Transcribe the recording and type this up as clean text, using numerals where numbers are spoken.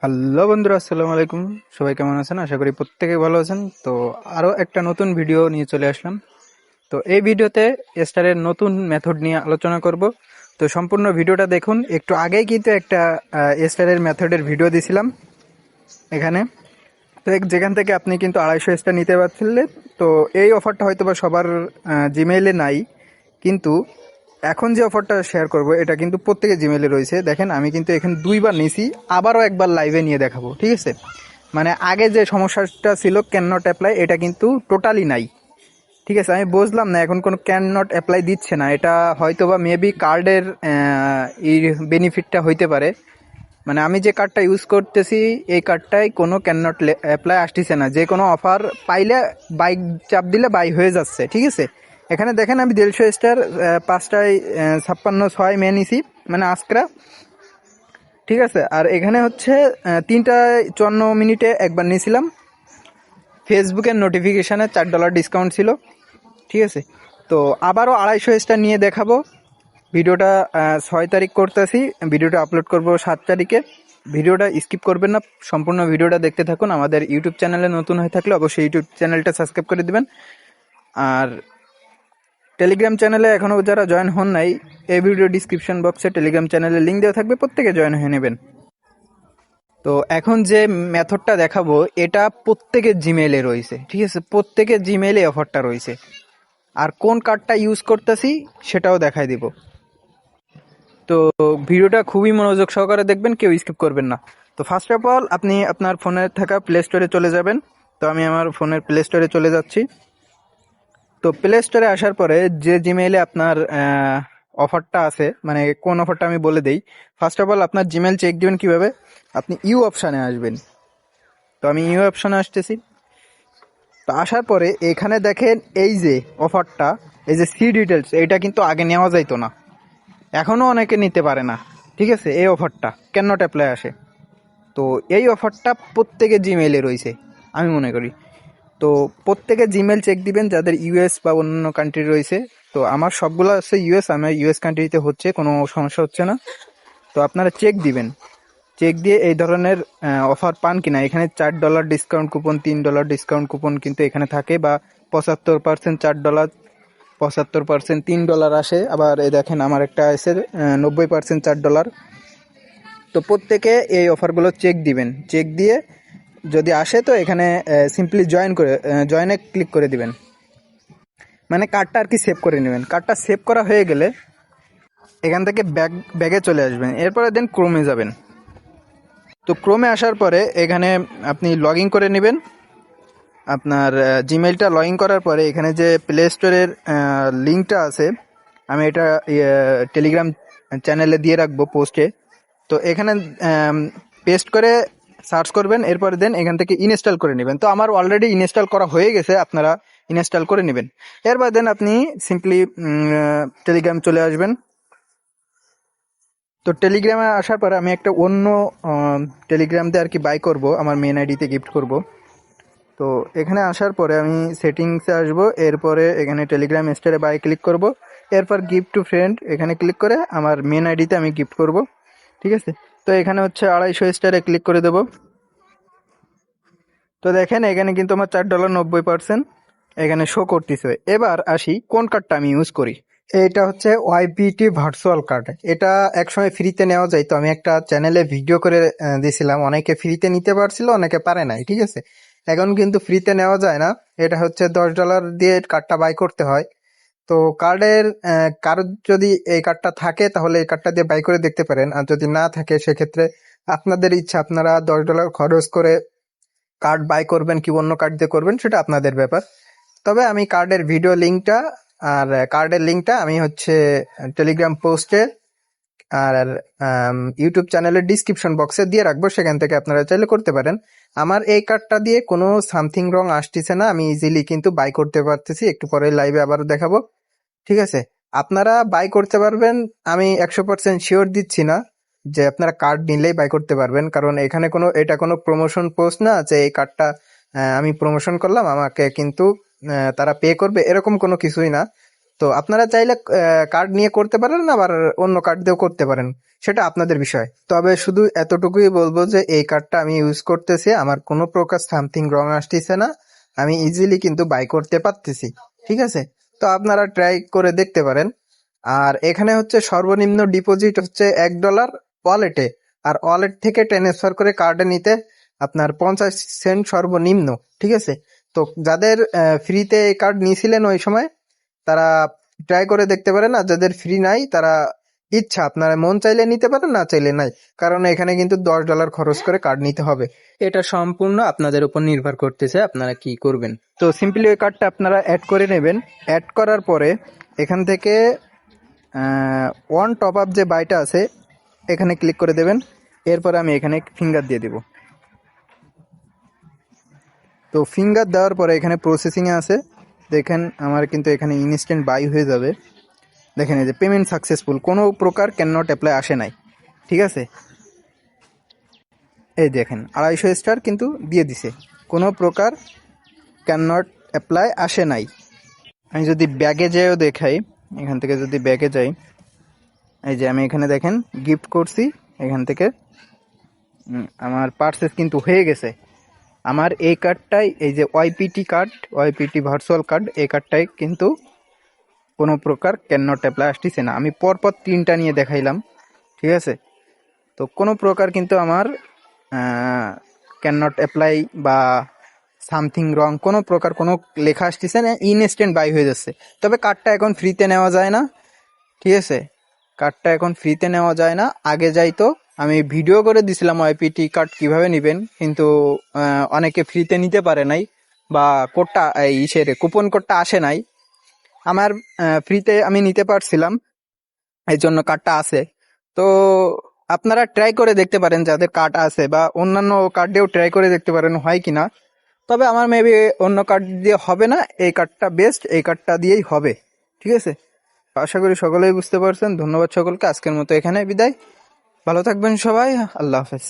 Hello বন্ধুরা, আসসালামু আলাইকুম। সবাই কেমন আছেন? আশা করি প্রত্যেকে ভালো আছেন। তো আরও একটা নতুন ভিডিও নিয়ে চলে আসলাম। তো এই ভিডিওতে স্টারের নতুন মেথড নিয়ে আলোচনা করব। তো সম্পূর্ণ ভিডিওটা দেখুন। একটু আগেই কিন্তু একটা স্টারের মেথডের ভিডিও দিছিলাম এখানে। তো যেখান থেকে আপনি কিন্তু 250 স্টার নিতে পারছিলেন। তো এই অফারটা হয়তো বা সবার জিমেইলে নাই, কিন্তু এখন যে অফারটা শেয়ার করব এটা কিন্তু প্রত্যেকের জিমেইলে রয়েছে। দেখেন, আমি কিন্তু এখানে 2বার নিছি, আবারও একবার লাইভে নিয়ে দেখাবো, ঠিক আছে? মানে আগে যে সমস্যাটা ছিল ক্যান নট অ্যাপ্লাই, এটা কিন্তু টোটালি নাই, ঠিক আছে? আমি বুঝলাম না এখন কোনো ক্যান নট অ্যাপ্লাই দিচ্ছে না, এটা হয়তো বা মেবি কার্ডের এই বেনিফিটটা হইতে পারে। মানে আমি যে কার্ডটা ইউজ করতেছি এই কার্ডটায় কোনো ক্যান নট অ্যাপ্লাই আসতেছে না, যে কোনো অফার পাইলে বাইক চাপ দিলে বাই হয়ে যাচ্ছে, ঠিক আছে? এখানে দেখেন আমি 150 স্টার 5টায় 56 6 মেয়ে নিছি, মানে আজকরা, ঠিক আছে? আর এখানে হচ্ছে 3টায় 54 মিনিটে একবার নিয়েছিলাম। ফেসবুকের নোটিফিকেশানে $4 ডিসকাউন্ট ছিল, ঠিক আছে? তো আবারও 250 স্টার নিয়ে দেখাবো। ভিডিওটা 6 তারিখ করতেছি, ভিডিওটা আপলোড করব 7 তারিখে। ভিডিওটা স্কিপ করবেন না, সম্পূর্ণ ভিডিওটা দেখতে থাকুন। আমাদের ইউটিউব চ্যানেলে নতুন হয়ে থাকলে অবশ্যই ইউটিউব চ্যানেলটা সাবস্ক্রাইব করে দিবেন। আর টেলিগ্রাম চ্যানেলে এখনও যারা জয়েন হন নাই, এই ভিডিও ডিসক্রিপশন বক্সে টেলিগ্রাম চ্যানেলের লিঙ্ক দেওয়া থাকবে, প্রত্যেকে জয়েন হয়ে নেবেন। তো এখন যে মেথডটা দেখাবো এটা প্রত্যেকের জিমেইলে রয়েছে, ঠিক আছে? প্রত্যেকের জিমেইলে অফারটা রয়েছে। আর কোন কার্ডটা ইউজ করতেছি সেটাও দেখাই দিব। তো ভিডিওটা খুবই মনোযোগ সহকারে দেখবেন, কেউ স্কিপ করবেন না। তো ফার্স্ট অফ অল আপনি আপনার ফোনে থাকা প্লে স্টোরে চলে যাবেন। তো আমি আমার ফোনের প্লে স্টোরে চলে যাচ্ছি। তো প্লে স্টোরে আসার পরে যে জিমেইলে আপনার অফারটা আছে, মানে কোন অফারটা আমি বলে দেই। ফার্স্ট অফ অল আপনার জিমেইল চেক দিবেন কিভাবে, আপনি ইউ অপশানে আসবেন। তো আমি ইউ অপশানে আসতেছি। তো আসার পরে এখানে দেখেন এই যে অফারটা, এই যে সি ডিটেলস, এটা কিন্তু আগে নেওয়া যাইতো না, এখনও অনেকে নিতে পারে না, ঠিক আছে? এই অফারটা ক্যান নট অ্যাপ্লাই আসে। তো এই অফারটা প্রত্যেকের জিমেইলে রয়েছে আমি মনে করি। তো প্রত্যেকে জিমেল চেক দিবেন যাদের ইউএস বা অন্যান্য কান্ট্রি রয়েছে। তো আমার সবগুলো আছে ইউএস, আমার ইউএস কান্ট্রিতে হচ্ছে, কোনো সমস্যা হচ্ছে না। তো আপনারা চেক দিবেন, চেক দিয়ে এই ধরনের অফার পান কিনা। এখানে $4 ডিসকাউন্ট কুপন, $3 ডিসকাউন্ট কুপন কিন্তু এখানে থাকে, বা 75% $4, 75% $3 আসে। আবার এই দেখেন আমার একটা আছে 90% $4। তো প্রত্যেকে এই অফারগুলো চেক দিবেন, চেক দিয়ে যদি আসে তো এখানে সিম্পলি জয়েনে ক্লিক করে দিবেন, মানে কার্ডটা আর কি সেভ করে নেবেন। কার্ডটা সেভ করা হয়ে গেলে এখান থেকে ব্যাগে চলে আসবেন, এরপরে দেন ক্রোমে যাবেন। তো ক্রোমে আসার পরে এখানে আপনি লগ ইন করে নেবেন আপনার জিমেইলটা। লগ ইন করার পরে এখানে যে প্লে স্টোরের লিঙ্কটা আছে, আমি এটা টেলিগ্রাম চ্যানেলে দিয়ে রাখবো পোস্টে। তো এখানে পেস্ট করে সার্চ করবেন, এরপরে দেন এখান থেকে ইনস্টল করে নেবেন। তো আমার অলরেডি ইনস্টল করা হয়ে গেছে, আপনারা ইনস্টল করে নেবেন। এরপর দেন আপনি সিম্পলি টেলিগ্রাম চলে আসবেন। তো টেলিগ্রামে আসার পরে আমি একটা অন্য টেলিগ্রাম দিয়ে আর কি বাই করব, আমার মেন আইডিতে গিফট করব। তো এখানে আসার পরে আমি সেটিংসে আসবো, এরপরে এখানে টেলিগ্রাম স্টারে বাই ক্লিক করব। এরপর গিফট টু ফ্রেন্ড এখানে ক্লিক করে আমার মেন আইডিতে আমি গিফট করব, ঠিক আছে? তো এখানে হচ্ছে 250 স্টারে ক্লিক করে দেব। তো দেখেন এখানে কিন্তু আমার $4 90% এখানে শো করতেছে। এবার আসি কোন কার্ডটা আমি ইউজ করি। এটা হচ্ছে ওয়াইবিটি ভার্চুয়াল কার্ড। এটা একসময় ফ্রিতে নেওয়া যায়, তো আমি একটা চ্যানেলে ভিডিও করে দিয়েছিলাম, অনেকে ফ্রিতে নিতে পারছিল, অনেকে পারে নাই, ঠিক আছে? এখন কিন্তু ফ্রিতে নেওয়া যায় না, এটা হচ্ছে $10 দিয়ে কার্ডটা বাই করতে হয়। তো কার্ডের কারোর যদি এই কার্ডটা থাকে তাহলে এই কার্ডটা দিয়ে বাই করে দেখতে পারেন, আর যদি না থাকে সেক্ষেত্রে আপনাদের ইচ্ছা, আপনারা $10 খরচ করে কার্ড বাই করবেন কি অন্য কার্ড দিয়ে করবেন সেটা আপনাদের ব্যাপার। তবে আমি কার্ডের লিঙ্কটা আমি হচ্ছে টেলিগ্রাম পোস্টে আর ইউটিউব চ্যানেলের ডিসক্রিপশন বক্সে দিয়ে রাখবো, সেখান থেকে আপনারা চাইলে করতে পারেন। আমার এই কার্ডটা দিয়ে কোনো সামথিং রং আসতেছে না, আমি ইজিলি কিন্তু বাই করতে পারতেছি। একটু পরে লাইভে আবারও দেখাবো, ঠিক আছে? আপনারা বাই করতে পারবেন, আমি 100% শিওর দিচ্ছি না যে আপনারা কার্ড নিলেই বাই করতে পারবেন, কারণ এখানে এটা কোনো প্রমোশন পোস্ট না যে এই কার্ডটা আমি প্রমোশন করলাম আমাকে কিন্তু তারা পে করবে, এরকম কোনো কিছুই না। তো আপনারা চাইলে কার্ড নিয়ে করতে পারেন, আবার অন্য কার্ড দিয়েও করতে পারেন, সেটা আপনাদের বিষয়। তবে শুধু এতটুকুই বলবো যে এই কার্ডটা আমি ইউজ করতেছি, আমার কোনো প্রকার সামথিং রং আসতেছে না, আমি ইজিলি কিন্তু বাই করতে পারতেছি। ঠিক আছে, তো আপনারা ট্রাই করে দেখতে পারেন। আর এখানে হচ্ছে সর্বনিম্ন ডিপোজিট হচ্ছে $1 ওয়ালেটে, আর ওয়ালেট থেকে ট্রান্সফার করে কার্ডে নিতে আপনার 50 সেন্ট সর্বনিম্ন। ঠিক আছে, তো যাদের ফ্রিতে এই কার্ড নিয়েছিলেন ওই সময় তারা ট্রাই করে দেখতে পারেন, আর যাদের ফ্রি নাই তারা ইচ্ছা আপনারা মন চাইলে নিতে পারেন, না চাইলে নাই, কারণ এখানে কিন্তু $10 খরচ করে কার্ড নিতে হবে। এটা সম্পূর্ণ আপনাদের উপর নির্ভর করতেছে আপনারা কি করবেন। তো সিম্পলি ওই কার্ডটা আপনারা অ্যাড করে নেবেন। অ্যাড করার পরে এখান থেকে ওয়ান টপ আপ যে বাইটা আছে এখানে ক্লিক করে দেবেন। এরপরে আমি এখানে ফিঙ্গার দিয়ে দেব। তো ফিঙ্গার দেওয়ার পরে এখানে প্রসেসিংয়ে আছে, দেখেন আমার কিন্তু এখানে ইনস্ট্যান্ট বাই হয়ে যাবে। দেখেন এই যে পেমেন্ট সাকসেসফুল, কোনো প্রকার ক্যান নট অ্যাপ্লাই আসে নাই। ঠিক আছে, এই দেখেন 250 স্টার কিন্তু দিয়ে দিছে, কোনো প্রকার ক্যান নট অ্যাপ্লাই আসে নাই। আমি যদি ব্যাগে যেও দেখাই, এখান থেকে যদি ব্যাগে যাই, এই যে আমি এখানে দেখেন গিফট করছি, এখান থেকে আমার পারচেস কিন্তু হয়ে গেছে। আমার এই কার্ডটাই, এই যে ওয়াইপিটি কার্ড, ওয়াইপিটি ভার্চুয়াল কার্ড, এই কার্ডটাই কিন্তু কোনো প্রকার ক্যান নট অ্যাপ্লাই আসতেছে না। আমি পরপর 3টা নিয়ে দেখাইলাম। ঠিক আছে, তো কোনো প্রকার কিন্তু আমার ক্যান নট অ্যাপ্লাই বা সামথিং রং কোনো প্রকার কোনো লেখা আসতেছে না, ইনস্ট্যান্ট বাই হয়ে যাচ্ছে। তবে কার্ডটা এখন ফ্রিতে নেওয়া যায় না। ঠিক আছে, কার্ডটা এখন ফ্রিতে নেওয়া যায় না, আগে যাইতো। আমি ভিডিও করে দিছিলাম ওয়াইপিটি কার্ড কিভাবে নেবেন, কিন্তু অনেকে ফ্রিতে নিতে পারে নাই, বা কোডটা ইসের কুপন কোডটা আসে নাই। আমার ফ্রিতে আমি নিতে পারছিলাম, এই জন্য কার্ডটা আছে। তো আপনারা ট্রাই করে দেখতে পারেন যাদের কার্ড আছে, বা অন্যান্য কার্ড দিয়েও ট্রাই করে দেখতে পারেন হয় কিনা। তবে আমার মেবি অন্য কার্ড দিয়ে হবে না, এই কার্ডটা বেস্ট, এই কার্ডটা দিয়েই হবে। ঠিক আছে, আশা করি সকলেই বুঝতে পারছেন। ধন্যবাদ সকলকে, আজকের মতো এখানে বিদায়। ভালো থাকবেন সবাই, আল্লাহ হাফেজ।